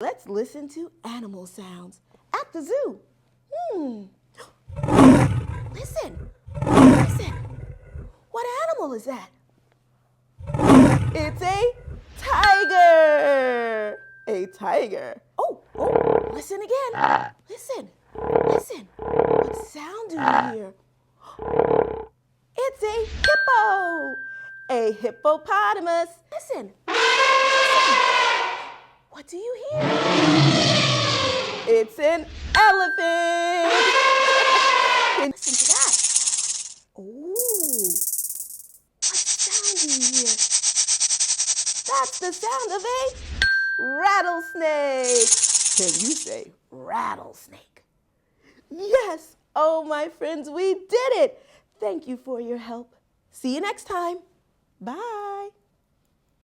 Let's listen to animal sounds at the zoo. Listen, listen. What animal is that? It's a tiger. A tiger. Oh, listen again. Listen, listen. What sound do you hear? It's a hippo. A hippopotamus. Listen, listen. What do you hear? It's an elephant. Listen to that. Oh, what sound do you hear? That's the sound of a rattlesnake. Can you say rattlesnake? Yes. Oh, my friends, we did it. Thank you for your help. See you next time. Bye.